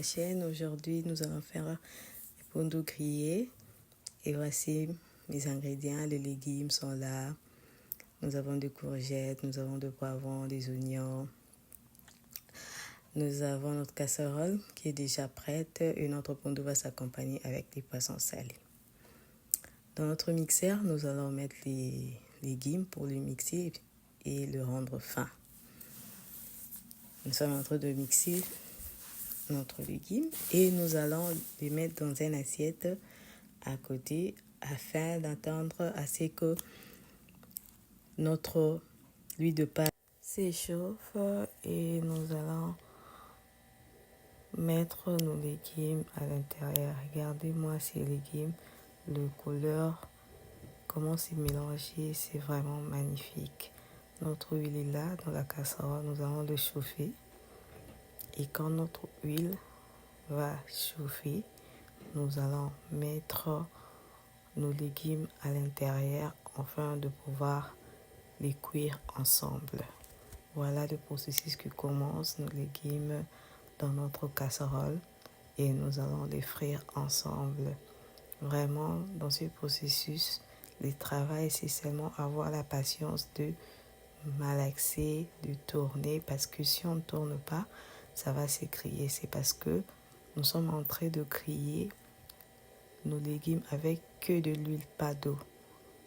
chaîne. Aujourd'hui, nous allons faire des pondu grillés. Et voici mes ingrédients. Les légumes sont là. Nous avons des courgettes, nous avons des poivrons, des oignons. Nous avons notre casserole qui est déjà prête et notre pondu va s'accompagner avec des poissons salés. Dans notre mixeur, nous allons mettre les légumes pour le mixer et le rendre fin. Nous sommes en train de mixer notre légume et nous allons les mettre dans une assiette à côté afin d'attendre assez que notre huile de palme s'échauffe et nous allons mettre nos légumes à l'intérieur. Regardez-moi ces légumes, le couleur, comment c'est mélangé, c'est vraiment magnifique. Notre huile est là dans la casserole, nous allons le chauffer. Et quand notre huile va chauffer, nous allons mettre nos légumes à l'intérieur afin de pouvoir les cuire ensemble. Voilà le processus qui commence, nos légumes dans notre casserole et nous allons les frire ensemble. Vraiment, dans ce processus, le travail, c'est seulement avoir la patience de malaxer, de tourner, parce que si on ne tourne pas, ça va s'écrier. C'est parce que nous sommes en train de griller nos légumes avec que de l'huile, pas d'eau.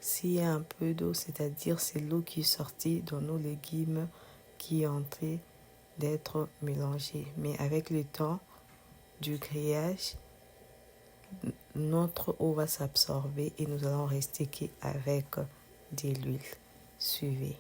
S'il y a un peu d'eau, c'est-à-dire c'est l'eau qui est sortie dans nos légumes qui est en train d'être mélangée. Mais avec le temps du grillage, notre eau va s'absorber et nous allons rester qu'avec de l'huile. Suivez.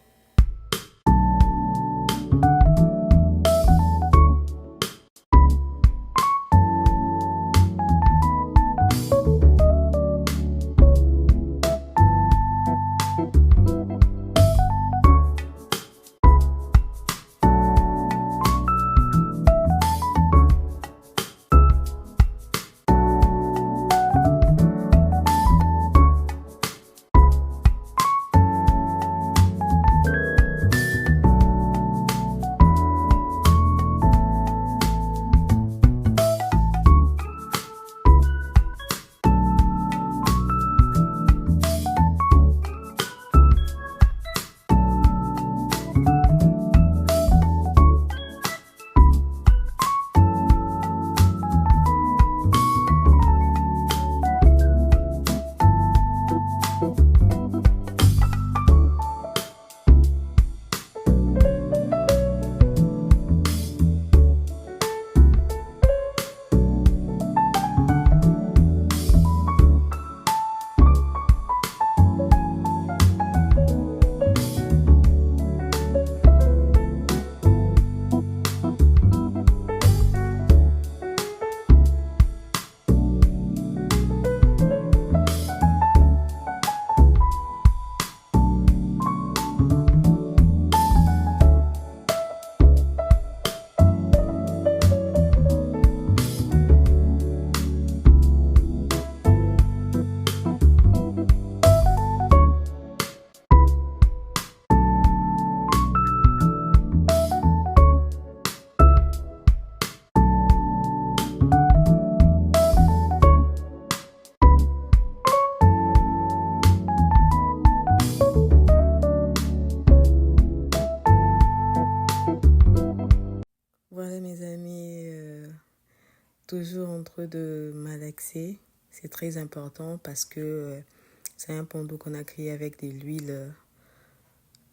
Voilà mes amis, toujours en train de malaxer. C'est très important parce que c'est un pondu qu'on a créé avec de l'huile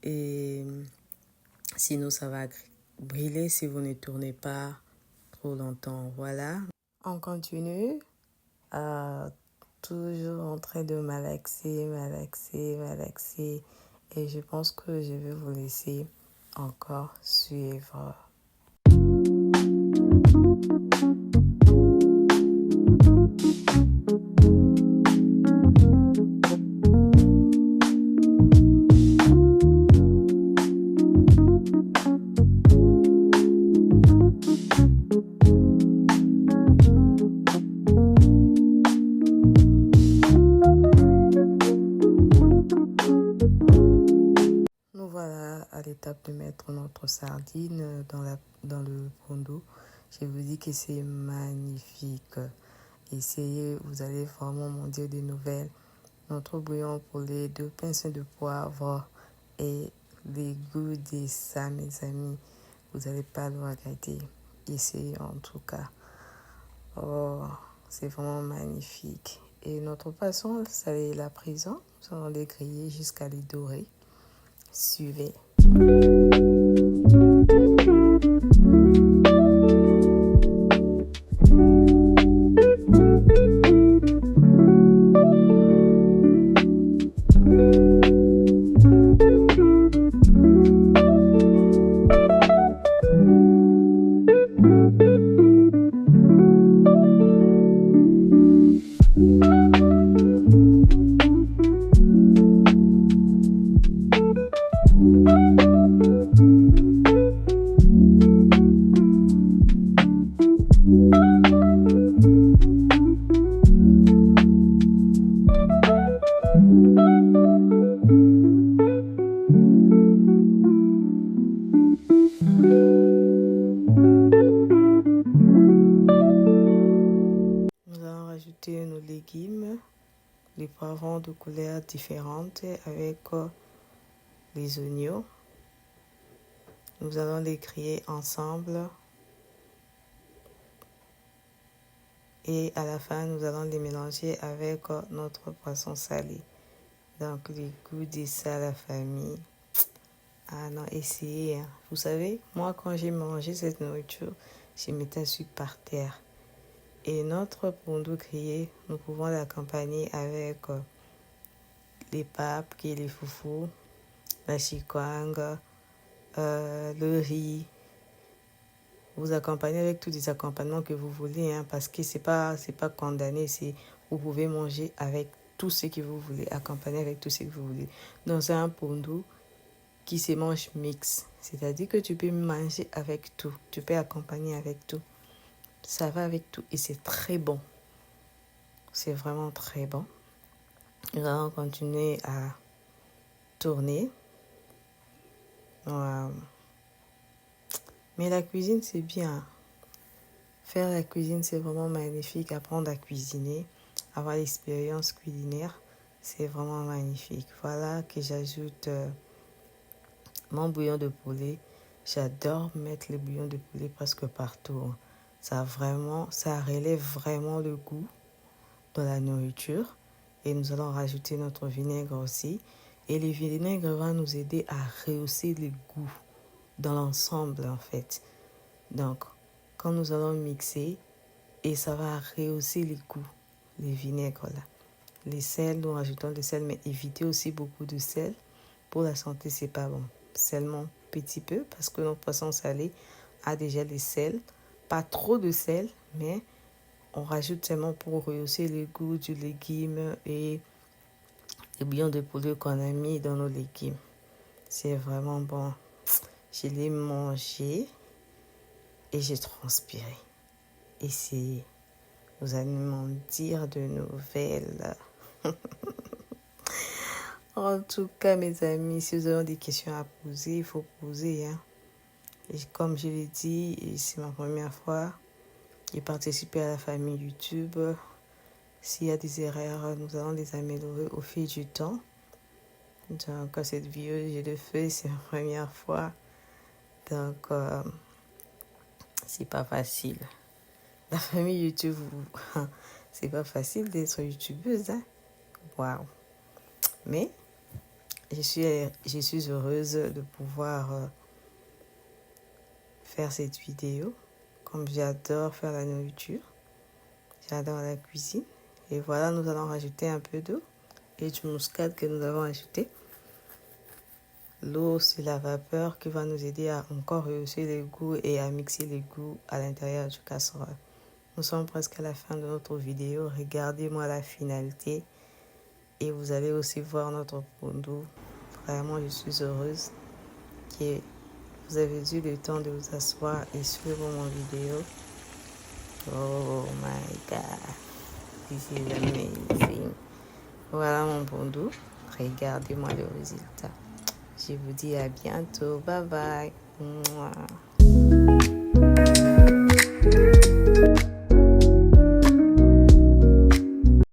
et sinon ça va brûler si vous ne tournez pas trop longtemps. Voilà, on continue, toujours en train de malaxer et je pense que je vais vous laisser encore suivre. Nous voilà à l'étape de mettre notre sardine dans le pondu. Je vous dis que c'est magnifique. Essayez, vous allez vraiment m'en dire des nouvelles. Notre bouillon pour les 2 pincées de poivre et les goûts de ça, mes amis. Vous n'allez pas le regretter. Essayez en tout cas. Oh, c'est vraiment magnifique. Et notre poisson, c'est la prison. Nous allons les griller jusqu'à les dorer. Suivez. Nous allons rajouter nos légumes, les poivrons de couleurs différentes avec les oignons. Nous allons les griller ensemble et à la fin, nous allons les mélanger avec notre poisson salé. Donc, les goûts de ça, la famille. Ah non, essayez. Hein. Vous savez, moi, quand j'ai mangé cette nourriture, j'ai mis ta suite par terre. Et notre pondou grillé, nous pouvons l'accompagner avec les papes, qui est les foufous, la chikwang, le riz. Vous accompagnez avec tous les accompagnements que vous voulez, hein, parce que c'est pas condamné. Vous pouvez manger avec tout ce que vous voulez, accompagner avec tout ce que vous voulez. Donc c'est un pondou qui se mange mix, c'est-à-dire que tu peux manger avec tout, tu peux accompagner avec tout. Ça va avec tout et c'est très bon. C'est vraiment très bon. Nous allons continuer à tourner. Mais la cuisine, c'est bien. Faire la cuisine, c'est vraiment magnifique. Apprendre à cuisiner, avoir l'expérience culinaire, c'est vraiment magnifique. Voilà que j'ajoute mon bouillon de poulet. J'adore mettre le bouillon de poulet presque partout. Ça relève vraiment le goût de la nourriture. Et nous allons rajouter notre vinaigre aussi. Et le vinaigre va nous aider à rehausser le goût dans l'ensemble en fait. Donc, quand nous allons mixer, et ça va rehausser le goût, le vinaigre là. Les sels, nous rajoutons le sel, mais évitez aussi beaucoup de sel. Pour la santé, c'est pas bon. Seulement petit peu, parce que notre poisson salé a déjà les sels. Pas trop de sel, mais on rajoute seulement pour rehausser le goût du légume et le bouillon de poulet qu'on a mis dans nos légumes. C'est vraiment bon. Je l'ai mangé et j'ai transpiré. Essayez. Vous allez m'en dire de nouvelles. En tout cas, mes amis, si vous avez des questions à poser, il faut poser. Hein. Et comme je l'ai dit, c'est ma première fois. J'ai participé à la famille YouTube. S'il y a des erreurs, nous allons les améliorer au fil du temps. Donc, cette vidéo, je le fais, c'est ma première fois. Donc, c'est pas facile. La famille YouTube, c'est pas facile d'être youtubeuse. Hein? Waouh! Mais je suis heureuse de pouvoir faire cette vidéo. Comme j'adore faire la nourriture, j'adore la cuisine. Et voilà, nous allons rajouter un peu d'eau et du muscade que nous avons ajouté. L'eau, c'est la vapeur qui va nous aider à encore rehausser les goûts et à mixer les goûts à l'intérieur du casserole. Nous sommes presque à la fin de notre vidéo. Regardez-moi la finalité. Et vous allez aussi voir notre pondou. Vraiment, je suis heureuse que vous avez eu le temps de vous asseoir et suivre mon vidéo. Oh my God. This is amazing. Voilà mon pondou. Regardez-moi le résultat. Je vous dis à bientôt. Bye bye. Mouah.